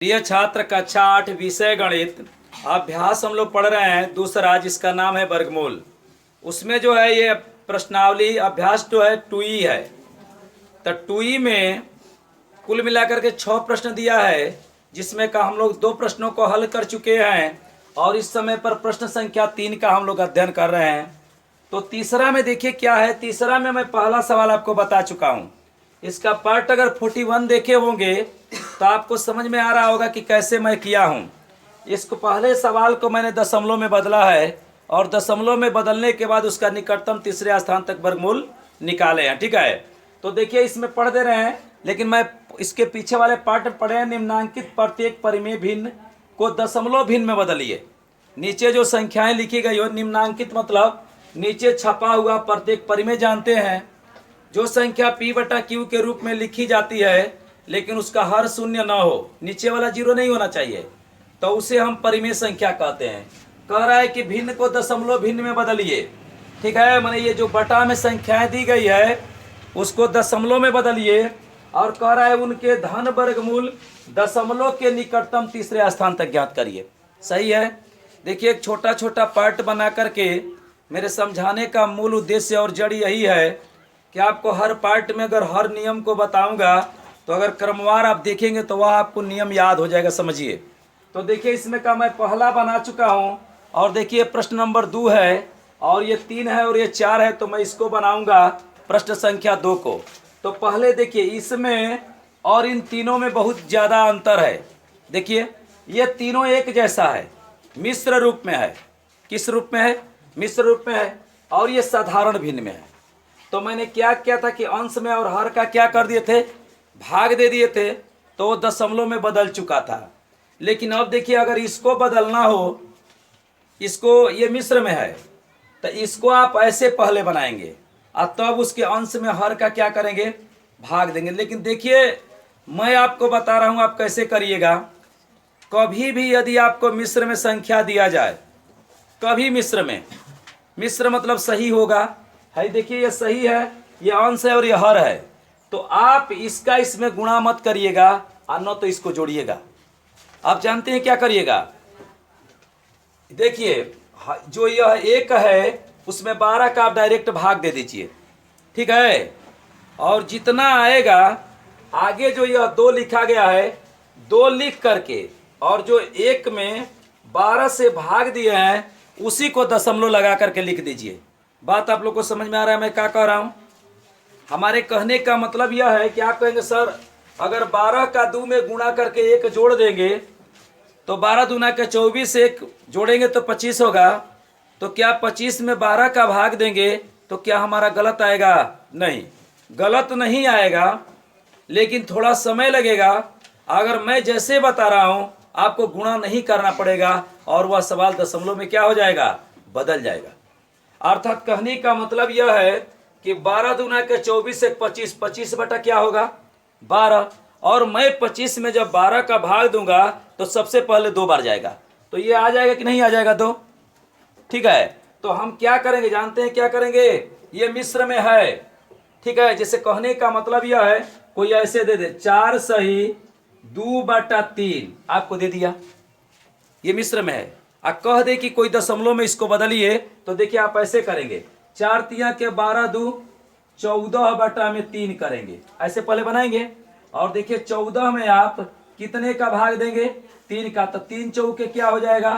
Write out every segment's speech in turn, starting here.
प्रिय छात्र, कक्षा 8 विषय गणित अभ्यास हम लोग पढ़ रहे हैं दूसरा, जिसका नाम है वर्गमूल। उसमें जो है ये प्रश्नावली अभ्यास जो है टूई है। तो टूई में कुल मिलाकर के 6 प्रश्न दिया है, जिसमें का हम लोग 2 प्रश्नों को हल कर चुके हैं और इस समय पर प्रश्न संख्या 3 का हम लोग अध्ययन कर रहे हैं। तो तीसरा में देखिए क्या है। तीसरा में मैं पहला सवाल आपको बता चुका हूँ। इसका पार्ट अगर 41 देखे होंगे तो आपको समझ में आ रहा होगा कि कैसे मैं किया हूँ। इसको पहले सवाल को मैंने दशमलव में बदला है और दशमलव में बदलने के बाद उसका निकटतम तीसरे स्थान तक वर्गमूल निकाले हैं। ठीक है, तो देखिए इसमें पढ़ दे रहे हैं, लेकिन मैं इसके पीछे वाले पार्ट पढ़े हैं। निम्नांकित प्रत्येक परिमेय भिन्न को दशमलव भिन्न में बदलिए। नीचे जो संख्याएं लिखी गई हो, निम्नांकित मतलब नीचे छपा हुआ प्रत्येक परिमेय जानते हैं। जो संख्या P/Q के रूप में लिखी जाती है लेकिन उसका हर शून्य न हो, नीचे वाला जीरो नहीं होना चाहिए, तो उसे हम परिमेय संख्या कहते हैं। कह रहा है कि भिन्न को दशमलव भिन्न में बदलिए। ठीक है, माने ये जो बटा में संख्याएं दी गई है उसको दशमलव में बदलिए और कह रहा है उनके धन वर्गमूल दशमलव के निकटतम तीसरे स्थान तक ज्ञात करिए। सही है। देखिए एक छोटा छोटा पार्ट बना करके मेरे समझाने का मूल उद्देश्य और जड़ यही है कि आपको हर पार्ट में अगर हर नियम को बताऊंगा तो अगर क्रमवार आप देखेंगे तो वह आपको नियम याद हो जाएगा। समझिए, तो देखिए इसमें का मैं पहला बना चुका हूं और देखिए प्रश्न नंबर 2 है और ये 3 है और ये 4 है, तो मैं इसको बनाऊंगा प्रश्न संख्या 2 को। तो पहले देखिए इसमें और इन तीनों में बहुत ज़्यादा अंतर है। देखिए ये तीनों एक जैसा है, मिश्र रूप में है। किस रूप में है? मिश्र रूप में है। और ये साधारण भिन्न में है। तो मैंने क्या किया था कि अंश में और हर का क्या कर दिए थे, भाग दे दिए थे, तो वो दशमलव में बदल चुका था। लेकिन अब देखिए अगर इसको बदलना हो, इसको ये मिश्र में है तो इसको आप ऐसे पहले बनाएंगे और तब उसके अंश में हर का क्या करेंगे, भाग देंगे। लेकिन देखिए मैं आपको बता रहा हूँ आप कैसे करिएगा। कभी भी यदि आपको मिश्र में संख्या दिया जाए, कभी मिश्र मतलब सही होगा है। देखिए ये सही है, ये अंश है और ये हर है, तो आप इसका इसमें गुणा मत करिएगा और न तो इसको जोड़िएगा। आप जानते हैं क्या करिएगा। देखिए जो यह 1 है उसमें 12 का आप डायरेक्ट भाग दे दीजिए। ठीक है, और जितना आएगा आगे जो यह 2 लिखा गया है, 2 लिख करके और जो 1 में 12 से भाग दिए हैं उसी को दशमलव लगा करके लिख दीजिए। बात आप लोग को समझ में आ रहा है मैं क्या कह रहा हूँ? हमारे कहने का मतलब यह है कि आप कहेंगे सर अगर 12 का 2 में गुणा करके 1 जोड़ देंगे तो 12 दूना के 24, 1 जोड़ेंगे तो 25 होगा। तो क्या 25 में 12 का भाग देंगे तो क्या हमारा गलत आएगा? नहीं, गलत नहीं आएगा, लेकिन थोड़ा समय लगेगा। अगर मैं जैसे बता रहा हूँ आपको गुणा नहीं करना पड़ेगा और वह सवाल दशमलव में क्या हो जाएगा, बदल जाएगा। अर्थात कहने का मतलब यह है कि 12 दूना के 24, 1 25, 25 बटा क्या होगा 12, और मैं 25 में जब 12 का भाग दूंगा तो सबसे पहले 2 बार जाएगा, तो ये आ जाएगा कि नहीं आ जाएगा 2। ठीक है, तो हम क्या करेंगे जानते हैं क्या करेंगे, ये मिश्र में है। ठीक है, जैसे कहने का मतलब यह है कोई ऐसे दे दे 4 सही 2/3 आपको दे दिया, ये मिश्र में है। आप कह दे कि कोई दशमलव में इसको बदलिए, तो देखिए आप ऐसे करेंगे 4 तिया के 12 2 14/3 करेंगे, ऐसे पहले बनाएंगे। और देखिए 14 में आप कितने का भाग देंगे, 3 का, तो 3 चौके क्या हो जाएगा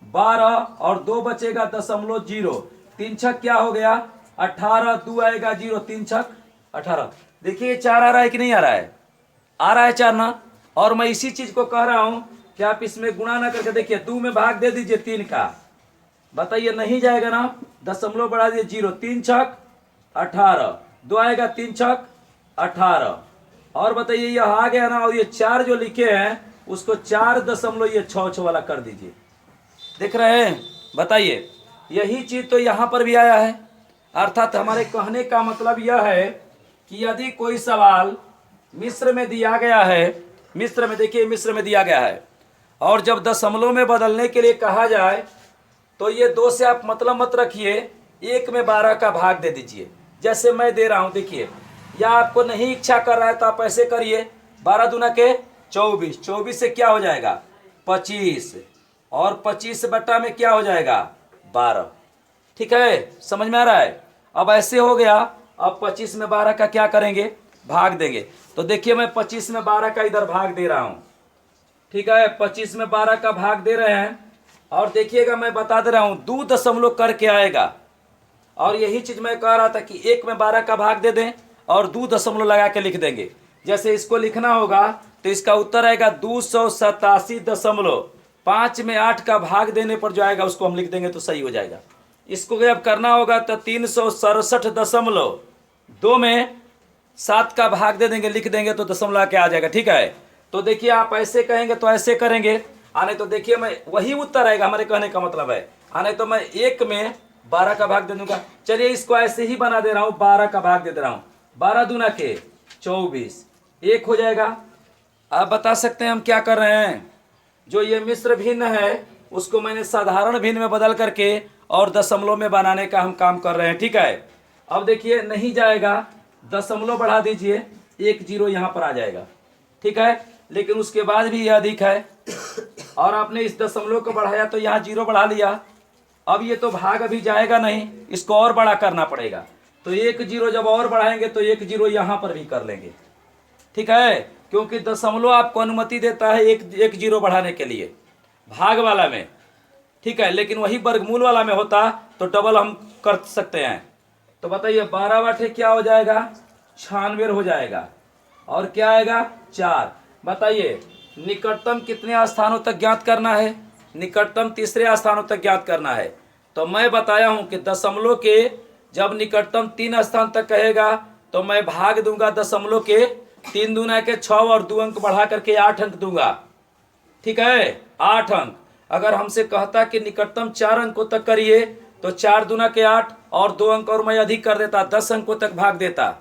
12 और 2 बचेगा दशमलव 0, 3 छक क्या हो गया 18, 2 आएगा 0, 3 छक 18। देखिए 4 आ रहा है कि नहीं आ रहा है? आ रहा है 4 ना। और मैं इसी चीज को कह रहा हूं कि आप इसमें गुणा ना करके देखिए 2 में भाग दे दीजिए 3 का, बताइए नहीं जाएगा ना, दशमलव बढ़ा दीजिए 0, 3 छक 18, 2 आएगा 3 छक 18, और बताइए यह आ गया ना। और ये 4 जो लिखे हैं उसको 4.6 वाला कर दीजिए। देख रहे हैं? बताइए, यही चीज तो यहाँ पर भी आया है। अर्थात हमारे कहने का मतलब यह है कि यदि कोई सवाल मिश्र में दिया गया है, मिश्र में देखिए मिश्र में दिया गया है, और जब दशमलव में बदलने के लिए कहा जाए तो ये 2 से आप मतलब मत रखिए, 1 में 12 का भाग दे दीजिए जैसे मैं दे रहा हूँ। देखिए या आपको नहीं इच्छा कर रहा है तो आप ऐसे करिए 12 दूना के 24, 24 से क्या हो जाएगा 25, और 25 बट्टा में क्या हो जाएगा 12। ठीक है, समझ में आ रहा है। अब ऐसे हो गया। अब 25 में 12 का क्या करेंगे, भाग देंगे। तो देखिए मैं 25 में 12 का इधर भाग दे रहा हूं। ठीक है, 25 में 12 का भाग दे रहे हैं, और देखिएगा मैं बता दे रहा हूं 2 दशमलव करके आएगा। और यही चीज मैं कह रहा था कि 1 में 12 का भाग दे दें और 2 दशमलव लगा के लिख देंगे। जैसे इसको लिखना होगा तो इसका उत्तर आएगा 287.5 में 8 का भाग देने पर जो आएगा उसको हम लिख देंगे तो सही हो जाएगा। इसको जब करना होगा तो 367.2 में 7 का भाग दे देंगे, लिख देंगे तो दशमलव के आ जाएगा। ठीक है, तो देखिए आप ऐसे कहेंगे तो ऐसे करेंगे, आने तो देखिए मैं वही उत्तर आएगा, हमारे कहने का मतलब है। आने तो मैं 1 में 12 का भाग दे दूंगा। चलिए इसको ऐसे ही बना दे रहा हूं, 12 का भाग दे रहा हूं। 12 दूना के 24, 1 हो जाएगा। आप बता सकते हैं हम क्या कर रहे हैं, जो ये मिश्र भिन्न है उसको मैंने साधारण भिन्न में बदल करके और दशमलव में बनाने का हम काम कर रहे हैं। ठीक है, अब देखिए नहीं जाएगा, दशमलव बढ़ा दीजिए, 1 0 यहाँ पर आ जाएगा। ठीक है, लेकिन उसके बाद भी यह अधिक है, और आपने इस दशमलव को बढ़ाया तो यहाँ 0 बढ़ा लिया। अब ये तो भाग अभी जाएगा नहीं, इसको और बड़ा करना पड़ेगा। तो 1 0 जब और बढ़ाएंगे तो 1 0 यहाँ पर भी कर लेंगे। ठीक है, क्योंकि दशमलव आपको अनुमति देता है 1 0 बढ़ाने के लिए भाग वाला में। ठीक है, लेकिन वही वर्गमूल वाला में होता तो डबल हम कर सकते हैं। तो बताइए 12 बटे क्या हो जाएगा 96 हो जाएगा, और क्या आएगा 4। बताइए निकटतम कितने स्थानों तक ज्ञात करना है, निकटतम तीसरे स्थानों तक ज्ञात करना है। तो मैं बताया हूं कि दशमलव के जब निकटतम 3 स्थान तक कहेगा तो मैं भाग दूंगा दशमलव के 3 दूना के 6 और 2 अंक बढ़ा करके 8 अंक दूंगा। ठीक है, 8 अंक। अगर हमसे कहता कि निकटतम 4 अंकों तक करिए तो 4 दूना के 8 और 2 अंक और मैं अधिक कर देता, 10 अंकों तक भाग देता।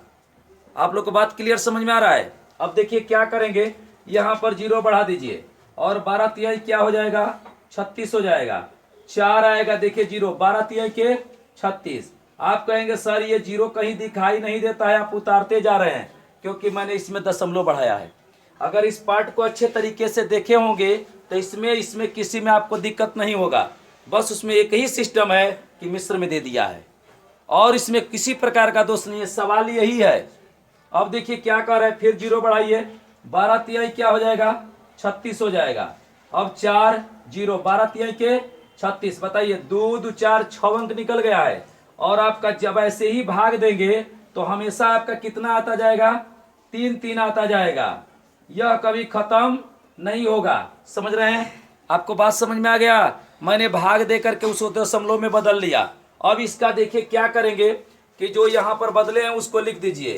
आप लोग को बात क्लियर समझ में आ रहा है। अब देखिए क्या करेंगे, यहाँ पर 0 बढ़ा दीजिए और 12 तिहाई क्या हो जाएगा 36 हो जाएगा। 4 आएगा, देखिए 0, 12 तिहाई के 36। आप कहेंगे सर ये 0 कहीं दिखाई नहीं देता है, आप उतारते जा रहे हैं, क्योंकि मैंने इसमें दशमलव बढ़ाया है। अगर इस पार्ट को अच्छे तरीके से देखे होंगे तो इसमें किसी में आपको दिक्कत नहीं होगा। बस उसमें एक ही सिस्टम है कि मिश्र में दे दिया है, और इसमें किसी प्रकार का दोष नहीं है, सवाल यही है। अब देखिए क्या कर रहे हैं, फिर 0 बढ़ाइए, 12 तिहाई क्या हो जाएगा 36 हो जाएगा। अब 4 0, 12 तिहाई के 36। बताइए 2 2 4 6 अंक निकल गया है, और आपका जब ऐसे ही भाग देंगे तो हमेशा आपका कितना आता जाएगा 3 3 आता जाएगा। यह कभी खत्म नहीं होगा। समझ रहे हैं, आपको बात समझ में आ गया। मैंने भाग दे करके उस दशमलव में बदल लिया। अब इसका देखिए क्या करेंगे कि जो यहाँ पर बदले हैं उसको लिख दीजिए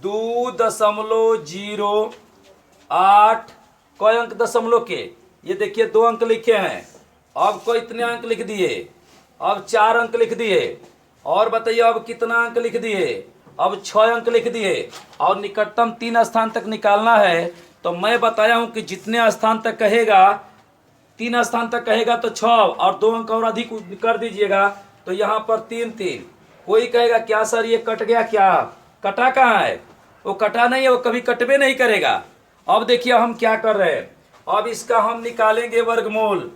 2.08 कोई अंक दशमलव के, ये देखिए 2 अंक लिखे हैं। अब को इतने अंक लिख दिए, अब 4 अंक लिख दिए, और बताइए अब कितना अंक लिख दिए, अब 6 अंक लिख दिए, और निकटतम 3 स्थान तक निकालना है। तो मैं बताया हूं कि जितने स्थान तक कहेगा 3 स्थान तक कहेगा तो 6 और 2 अंक और अधिक कर दीजिएगा, तो यहाँ पर 3 3। कोई कहेगा क्या सर ये कट गया, क्या कटा कहाँ है, वो कटा नहीं है, वो कभी कटबे नहीं करेगा। अब देखिए हम क्या कर रहे हैं, अब इसका हम निकालेंगे वर्गमूल।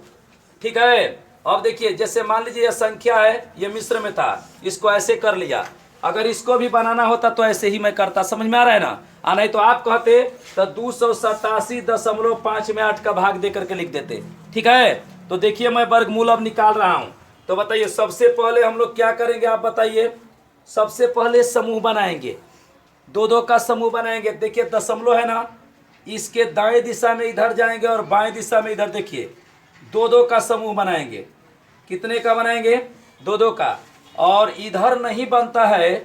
ठीक है, अब देखिए जैसे मान लीजिए यह संख्या है, ये मिश्र में था, इसको ऐसे कर लिया। अगर इसको भी बनाना होता तो ऐसे ही मैं करता। समझ में आ रहा है ना। नहीं तो आप कहते तो 287.5 में 8 का भाग दे करके लिख देते। ठीक है, तो देखिए मैं वर्गमूल अब निकाल रहा हूं। तो बताइए सबसे पहले हम लोग क्या करेंगे, आप बताइए। सबसे पहले समूह बनाएंगे, 2 2 का समूह बनाएंगे। देखिए दशमलव है ना, इसके दाएं दिशा में इधर जाएंगे और बाएं दिशा में इधर, देखिए 2 2 का समूह बनाएंगे। कितने का बनाएंगे 2 2 का। और इधर नहीं बनता है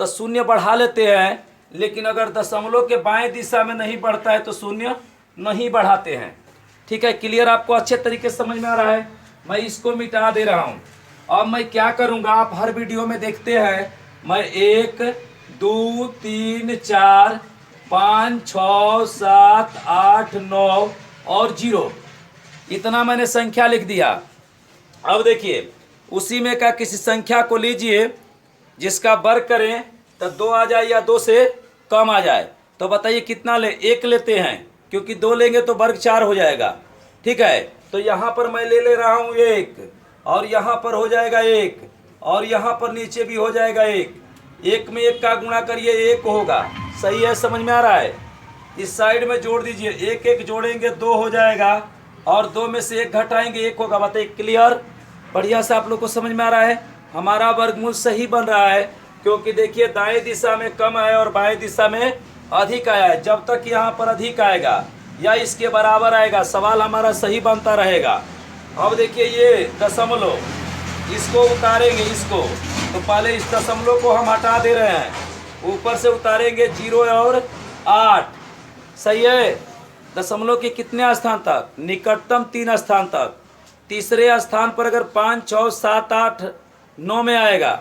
तो शून्य बढ़ा लेते हैं, लेकिन अगर दशमलव के बाएं दिशा में नहीं बढ़ता है तो शून्य नहीं बढ़ाते हैं। ठीक है, क्लियर, आपको अच्छे तरीके से समझ में आ रहा है। मैं इसको मिटा दे रहा हूँ। अब मैं क्या करूँगा, आप हर वीडियो में देखते हैं, मैं 1 2 3 4 5 6 7 8 9 और 0 इतना मैंने संख्या लिख दिया। अब देखिए उसी में का किसी संख्या को लीजिए जिसका वर्ग करें तो 2 आ जाए या 2 से कम आ जाए। तो बताइए कितना ले, 1 लेते हैं। क्योंकि 2 लेंगे तो वर्ग 4 हो जाएगा। ठीक है, तो यहाँ पर मैं ले रहा हूँ 1, और यहाँ पर हो जाएगा 1, और यहाँ पर नीचे भी हो जाएगा 1। 1 में 1 का गुणा करिए 1 होगा। सही है, समझ में आ रहा है? इस साइड में जोड़ दीजिए, 1 1 जोड़ेंगे 2 हो जाएगा, और 2 में से 1 घटाएंगे 1 होगा। बताइए, क्लियर? बढ़िया से आप लोग को समझ में आ रहा है? हमारा वर्गमूल सही बन रहा है, क्योंकि देखिए दाएं दिशा में कम है और बाएं दिशा में अधिक आया है। जब तक यहाँ पर अधिक आएगा या इसके बराबर आएगा, सवाल हमारा सही बनता रहेगा। अब देखिए ये दशमलव, इसको उतारेंगे, इसको तो पहले इस दशमलव को हम हटा दे रहे हैं, ऊपर से उतारेंगे 0 और 8। सही है? दशमलव के कितने स्थान तक? निकटतम 3 स्थान तक। तीसरे स्थान पर अगर 5 6 7 8 9 में आएगा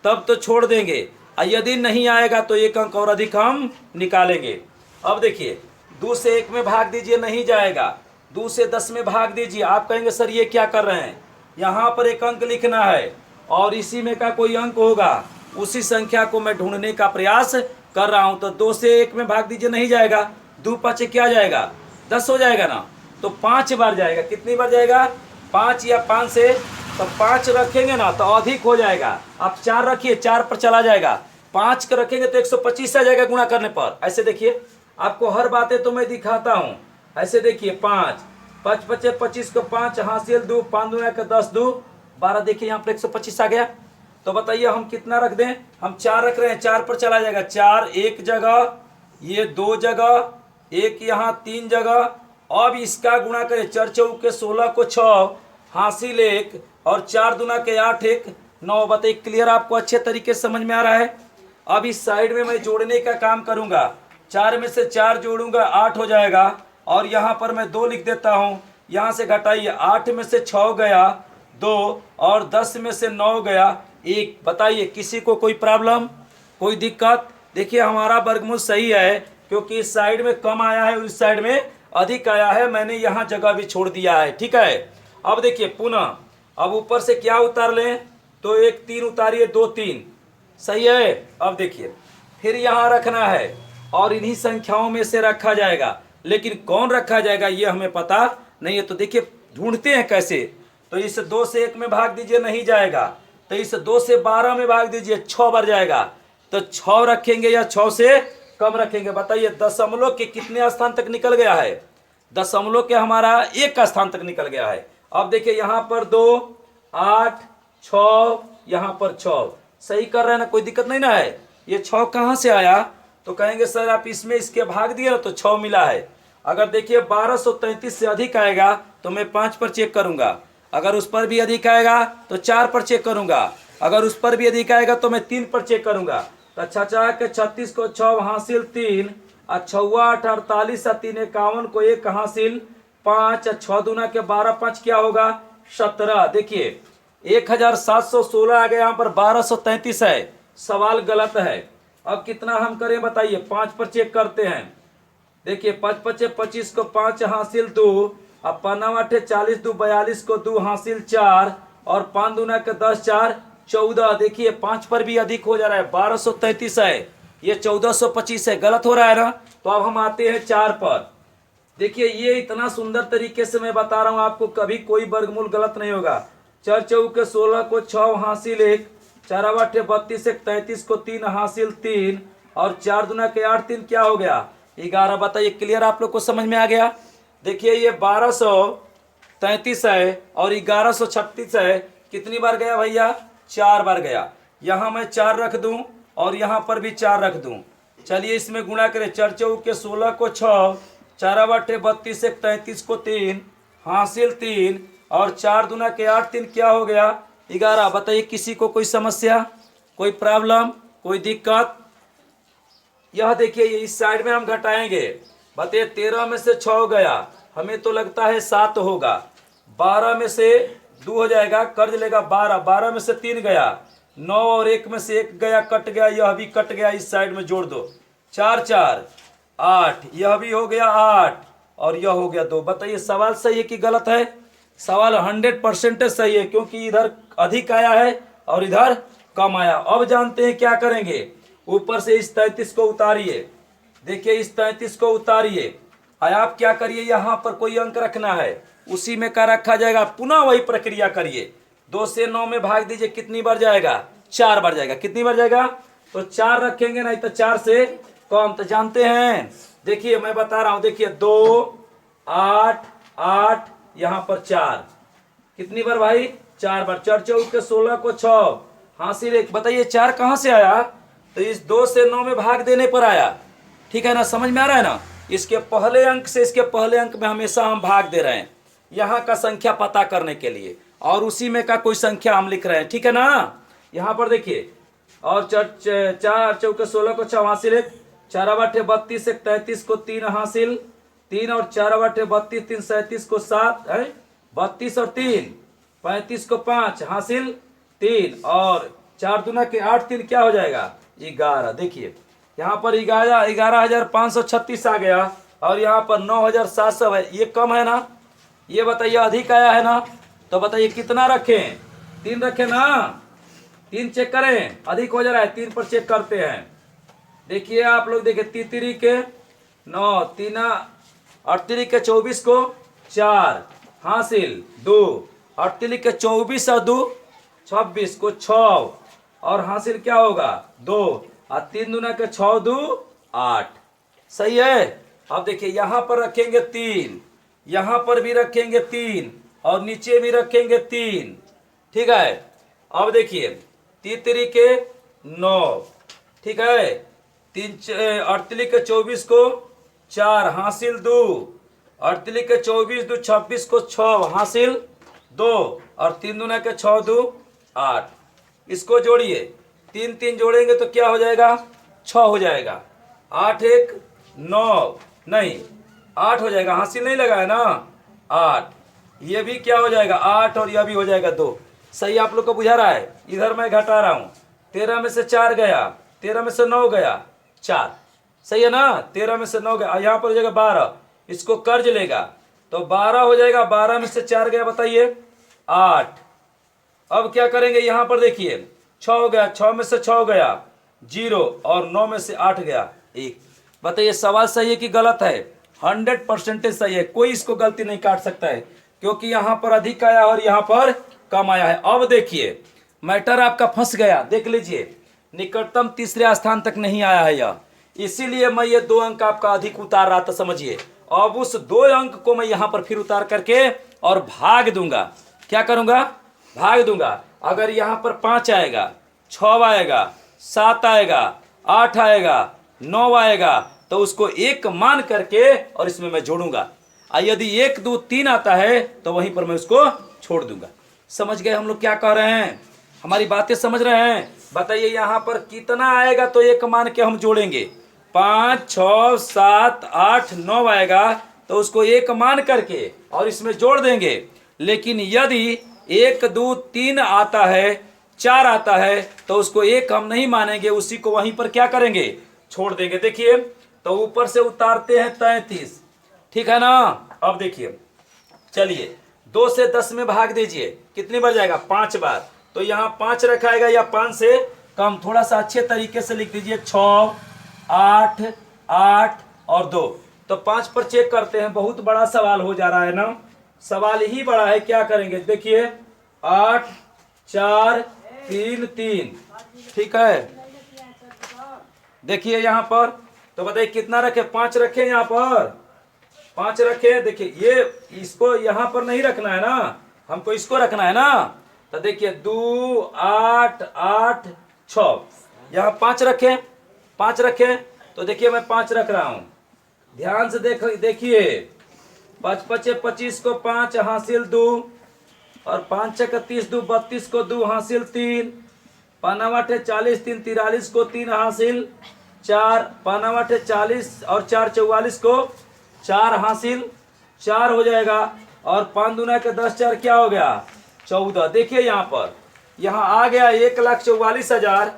तब तो छोड़ देंगे, और यदि नहीं आएगा तो 1 अंक और अधिक हम निकालेंगे। अब देखिए 2 से 1 में भाग दीजिए, नहीं जाएगा। 2 से 10 में भाग दीजिए। आप कहेंगे सर ये क्या कर रहे हैं? यहाँ पर एक अंक लिखना है और इसी में का कोई अंक होगा, उसी संख्या को मैं ढूंढने का प्रयास कर रहा हूँ। तो 2 से 1 में भाग दीजिए, नहीं जाएगा। 2 5 क्या जाएगा? 10 हो जाएगा ना, तो 5 बार जाएगा। कितनी बार जाएगा? 5 या 5 से, तो 5 रखेंगे ना तो अधिक हो जाएगा। आप 4 रखिए, 4 पर चला जाएगा। 5 का रखेंगे तो 125 आ जाएगा गुणा करने पर। ऐसे देखिए, आपको हर बातें तो मैं दिखाता हूँ। ऐसे देखिए 5 5 5 25 को 5 हासिल 2, 5 दूना का 10 2 12। देखिए यहाँ पर 125 आ गया। तो बताइए हम कितना रख दें? हम 4 रख रहे हैं, 4 पर चला जाएगा। 4 एक जगह, ये 2 जगह, 1 यहाँ 3 जगह। अब इसका गुणा करें, 4 चौक के 16 को 6 हासिल 1, और 4 दूना के 8 1 9। बताइए, क्लियर? आपको अच्छे तरीके से समझ में आ रहा है? अब इस साइड में मैं जोड़ने का काम करूंगा। 4 में से 4 जोड़ूंगा 8 हो जाएगा, और यहाँ पर मैं 2 लिख देता हूँ। यहाँ से घटाइए, 8 में से 6 गया 2, और 10 में से 9 गया 1। बताइए किसी को कोई प्रॉब्लम, कोई दिक्कत? देखिए हमारा वर्गमूल सही है, क्योंकि इस साइड में कम आया है, उस साइड में अधिक आया है। मैंने यहाँ जगह भी छोड़ दिया है। ठीक है, अब देखिए पुनः, अब ऊपर से क्या उतार लें? तो 1 3 उतारिए, 2 3। सही है? अब देखिए फिर यहाँ रखना है, और इन्हीं संख्याओं में से रखा जाएगा, लेकिन कौन रखा जाएगा ये हमें पता नहीं है। तो देखिए ढूंढते हैं कैसे। तो इस 2 से 1 में भाग दीजिए, नहीं जाएगा। तो इस 2 से 12 में भाग दीजिए, 6 बार जाएगा। तो 6 रखेंगे या 6 से कम रखेंगे? बताइए दशमलव के कितने स्थान तक निकल गया है? दशमलव के हमारा 1 का स्थान तक निकल गया है। अब देखिए यहाँ पर 2 8 6, यहाँ पर 6। सही कर रहे हैं ना? कोई दिक्कत नहीं ना है? ये 6 कहाँ से आया? तो कहेंगे सर आप इसमें इसके भाग दिए ना तो 6 मिला है। अगर देखिए 1233 से अधिक आएगा तो मैं 5 पर चेक करूंगा, अगर उस पर भी अधिक आएगा तो 4 पर चेक करूंगा, अगर उस पर भी अधिक आएगा तो मैं 3 पर चेक करूंगा। तो 6 के 36 को 6 हासिल 3, 6 8 48, 3 51 को 1 हासिल 5, 6 दूना के 12 5 क्या होगा? 17। देखिए 1716 आ गया, यहाँ पर 1233 है। सवाल गलत है। अब कितना हम करें बताइए? 5 पर चेक करते हैं। देखिए 5 5 25 को 5 हासिल 2, अब 5 8 40 2 42 को 2 हासिल 4, और 5 दूना के 10 4 14। देखिए 5 पर भी अधिक हो जा रहा है, 1233 है, ये 1425 है। गलत हो रहा है ना? तो अब हम आते हैं 4 पर। देखिए ये इतना सुंदर तरीके से मैं बता रहा हूँ आपको, कभी कोई वर्गमूल गलत नहीं होगा। 4 चौक के 16 को 6 हासिल 1, 4 8 32 1 33 को 3 हासिल 3, और 4 दूना के 8 3 क्या हो गया? 11। बताइए क्लियर? आप लोग को समझ में आ गया? देखिए ये 1233 है और 1136 है। कितनी बार गया भैया? 4 बार गया। यहाँ मैं 4 रख दूं और यहाँ पर भी 4 रख दूं। चलिए इसमें गुणा करें। 4 चौक के 16 को 6, 4 8 32 1 33 को 3 हासिल 3, और 4 दूना के 8 3 क्या हो गया? 11। बताइए किसी को कोई समस्या, कोई प्रॉब्लम, कोई दिक्कत? यह देखिए इस साइड में हम घटाएंगे। बताइए 13 में से 6 गया, हमें तो लगता है 7 होगा। 12 में से 2 हो जाएगा, कर्ज लेगा 12। 12 में से 3 गया, 9 और 1 में से 1 गया, कट गया, यह भी कट गया, इस साइड में जोड़ दो। 4 4 8, यह भी हो गया 8, और यह हो गया 2। बताइए सवाल सही है कि गलत है? सवाल 100% सही है, क्योंकि इधर अधिक आया है और इधर कम आया। अब जानते हैं क्या करेंगे? ऊपर से इस 33 को उतारिए। देखिए इस 33 को उतारिए, आप क्या करिए, यहाँ पर कोई अंक रखना है, उसी में का रखा जाएगा, पुनः वही प्रक्रिया करिए। 2 से 9 में भाग दीजिए, कितनी बार जाएगा? 4 बार जाएगा। कितनी बार जाएगा? तो 4 रखेंगे, नहीं तो 4 से कम। तो जानते हैं, देखिए मैं बता रहा हूं, देखिए 2 8 8 यहाँ पर 4, कितनी बार भाई? 4 बार। 4 चौक के 16 को 6 हासिल 1। बताइए 4 कहां से आया? तो इस 2 से 9 में भाग देने पर आया। ठीक है ना, समझ में आ रहा है ना? इसके पहले अंक से इसके पहले अंक में हमेशा हम भाग दे रहे हैं, यहाँ का संख्या पता करने के लिए, और उसी में का कोई संख्या हम लिख रहे हैं। ठीक है ना? यहाँ पर देखिए, और 4 चौके 16 को 6 हासिल 1, 4 8 32 1 33 को 3 हासिल 3, और 4 8 32 3 37 को 7 है, 32 और 3 35 को 5 हासिल 3, और 4 दूना के 8 3 क्या हो जाएगा? 11। देखिए यहाँ पर 11,536 आ गया, और यहाँ पर 9,700 है। ये कम है ना? ये बताइए अधिक आया है ना? तो बताइए कितना रखें? 3 रखें ना? 3 चेक करें, अधिक हो जा रहा है, 3 पर चेक करते हैं। देखिए आप लोग, देखिए 3 के 9 3 8 के 24 को 4 हासिल 2, 8 के 24 और 2 26 को 6, और हासिल क्या होगा? 2, और 3 दूना के 6 2 8। सही है? अब देखिए यहाँ पर रखेंगे 3, यहाँ पर भी रखेंगे 3, और नीचे भी रखेंगे 3। ठीक है? अब देखिए 3 के 9, ठीक है, 8 के 24 को 4 हासिल 2, 8 के 24 2 26 को 6 हासिल 2, और 3 दूना के 6 2 8। इसको जोड़िए, 3 3 जोड़ेंगे तो क्या हो जाएगा? 6 हो जाएगा। 8 1 9, नहीं 8 हो जाएगा, हासिल नहीं लगा है ना? 8। ये भी क्या हो जाएगा? 8, और यह भी हो जाएगा 2। सही आप लोग को बुझा रहा है? इधर मैं घटा रहा हूं, 13 में से 4 गया, 13 में से 9 गया 4। सही है ना? 13 में से 9 गया, यहाँ पर हो जाएगा 12। इसको कर्ज लेगा तो 12 हो जाएगा, 12 में से 4 गया, बताइए 8। अब क्या करेंगे? यहाँ पर देखिए 6 हो गया, 6 में से 6 गया 0, और 9 में से 8 गया 1। बताइए सवाल सही है कि गलत है? 100% सही है, कोई इसको गलती नहीं काट सकता है, क्योंकि यहाँ पर अधिक आया और यहाँ पर कम आया है। अब देखिए मैटर आपका फंस गया, देख लीजिए, निकटतम तीसरे स्थान तक नहीं आया है यह, इसीलिए मैं ये 2 अंक आपका अधिक उतार रहा था, समझिए। अब उस 2 अंक को मैं यहाँ पर फिर उतार करके और भाग दूंगा। क्या करूंगा? भाग दूंगा। अगर यहाँ पर 5 आएगा, 6 आएगा, 7 आएगा, 8 आएगा, 9 आएगा, तो उसको 1 मान करके और इसमें मैं जोड़ूंगा। यदि 1 2 3 आता है तो वहीं पर मैं उसको छोड़ दूंगा। समझ गए हम लोग क्या कह रहे हैं? हमारी बातें समझ रहे हैं? बताइए यहाँ पर कितना आएगा तो 1 मान के हम जोड़ेंगे। 5 6 7 8 9 आएगा तो उसको 1 मान करके और इसमें जोड़ देंगे। लेकिन यदि 1 2 3 आता है, 4 आता है, तो उसको 1 हम नहीं मानेंगे, उसी को वहीं पर क्या करेंगे? छोड़ देंगे। देखिए तो ऊपर से उतारते हैं 33, ठीक है ना? अब देखिए, चलिए 2 से 10 में भाग दीजिए, कितनी बार जाएगा? 5 बार। तो यहाँ 5 रखाएगा या 5 से कम, थोड़ा सा अच्छे तरीके से लिख दीजिए, 6 8 8 और 2। तो 5 पर चेक करते हैं। बहुत बड़ा सवाल हो जा रहा है ना, सवाल ही बड़ा है। क्या करेंगे? देखिए 8 4 3 3, ठीक है। देखिए यहाँ पर तो बताइए कितना रखे? 5 रखे, यहाँ पर 5 रखे। देखिए ये इसको यहाँ पर नहीं रखना है ना, हमको इसको रखना है ना। तो देखिए 2 8 8 6, यहाँ 5 रखे, 5 रखे। तो देखिए मैं 5 रख रहा हूं, ध्यान से देखिए 5 5 25 को 5 हासिल 2, और 5 6 30 2 32 को 2 हासिल 3, 5 8 40 3 43 को 3 हासिल 4, 5 8 40 और 4 44 को 4 हासिल 4 हो जाएगा। और 5 दूना के 10 4 क्या हो गया? 14। देखिए यहाँ पर, यहाँ आ गया 1,44,000,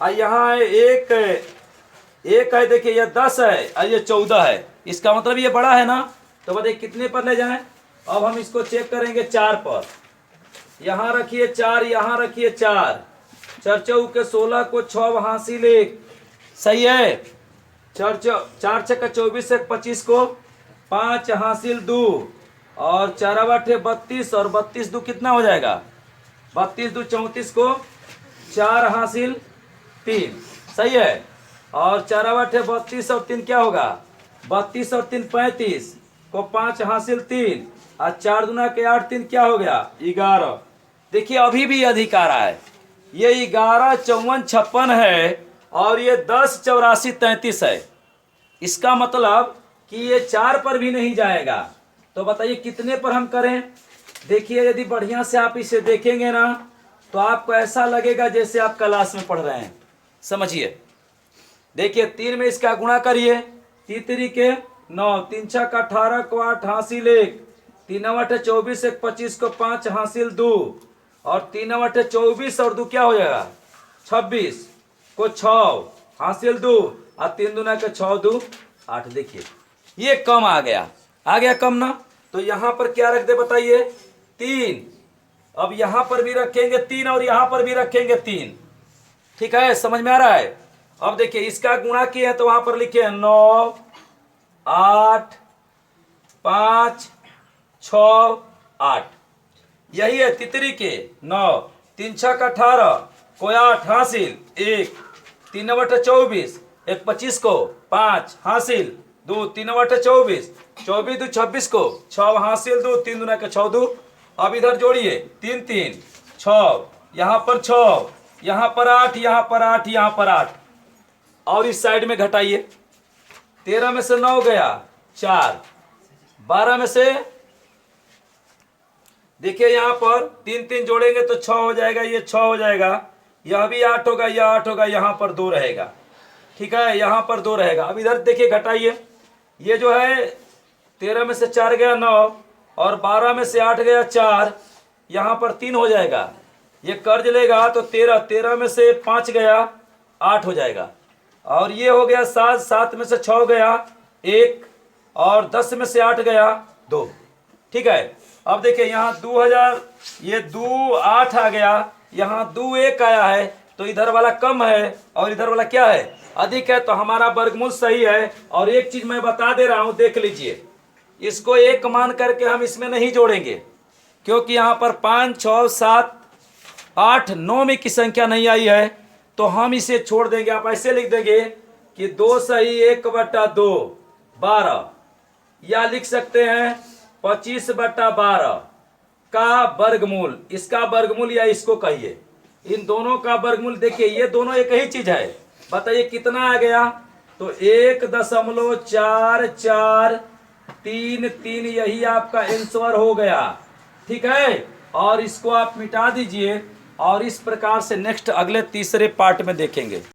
और यहाँ है एक है, देखिए ये 10 है और ये 14 है, इसका मतलब ये बड़ा है ना। तो बताइए कितने पर ले जाएं? अब हम इसको चेक करेंगे 4 पर। यहाँ रखिए 4, यहाँ रखिए 4, 4 चौके 16 को 6 हासिल 1, सही है। 4 6 24 से 25 को 5 हासिल 2 और 4 बटे 32 और 32 दो कितना हो जाएगा? 32 दो 34 को 4 हासिल 3, सही है। और 4 बटे 32 और 3 क्या होगा? 32 और 3 35 को 5 हासिल 3 और 4 दूना के 8 3 क्या हो गया? 11। देखिए अभी भी अधिक आ रहा है। ये 11 54 56 है और ये 10 84 33 है। इसका मतलब कि ये 4 पर भी नहीं जाएगा। तो बताइए कितने पर हम करें? देखिए यदि बढ़िया से आप इसे देखेंगे ना तो आपको ऐसा लगेगा जैसे आप क्लास में पढ़ रहे हैं। समझिए, देखिए 3 में इसका गुणा करिए, 3 3 के 9, 3 6 का 18 को 8 हासिल 1, 3 8 24 1 25 को 5 हासिल 2 और 3 8 24 और 2 क्या हो जाएगा? 26 को 6 हासिल 2 और 3 दूना के 6 2 8। देखिए ये कम आ गया कम ना। तो यहां पर क्या रख दे बताइए? 3। अब यहां पर भी रखेंगे 3 और यहां पर भी रखेंगे 3। ठीक है, समझ में आ रहा है? अब देखिए इसका गुणा किया है तो वहां पर लिखे 9 8 5 6 8। यही है तितरी के 9, 3 6 का 18 को 8 हासिल 1, 3 बटे 24 1 25 को 5 हासिल 2, 3 बटे 24 24 2 26 को 6 हासिल 2, 3 दूना के 6 2। अब इधर जोड़िए 3 3 6, यहाँ पर 6, यहाँ पर 8, यहाँ पर 8, यहाँ पर 8 और इस साइड में घटाइए। 13 में से 9 गया 4, 12 में से देखिए यहाँ पर 3 3 जोड़ेंगे तो 6 हो जाएगा, ये 6 हो जाएगा, यह भी 8 होगा, यह 8 होगा, यहाँ पर 2 रहेगा। ठीक है, यहाँ पर 2 रहेगा। अब इधर देखिए घटाइए, ये जो है 13 में से 4 गया 9 और 12 में से 8 गया 4, यहाँ पर 3 हो जाएगा। ये कर्ज लेगा तो 13 में से 5 गया 8 हो जाएगा और ये हो गया 7, 7 में से 6 गया 1 और 10 में से 8 गया 2। ठीक है, अब देखिए यहाँ 2000, ये 2 8 आ गया, यहाँ 2 1 आया है तो इधर वाला कम है और इधर वाला क्या है? अधिक है। तो हमारा वर्गमूल सही है। और एक चीज मैं बता दे रहा हूं, देख लीजिए, इसको 1 मान करके हम इसमें नहीं जोड़ेंगे क्योंकि यहाँ पर 5 6 7 8 9 में की संख्या नहीं आई है तो हम इसे छोड़ देंगे। आप ऐसे लिख देंगे कि 2 सही 1 बटा 2 12, या लिख सकते हैं 25 बटा 12 का वर्गमूल। इसका वर्गमूल या इसको कहिए, इन दोनों का वर्गमूल। देखिए ये दोनों एक ही चीज है। बताइए कितना आ गया? तो 1.4433, यही आपका आंसर हो गया। ठीक है, और इसको आप मिटा दीजिए और इस प्रकार से नेक्स्ट अगले तीसरे पार्ट में देखेंगे।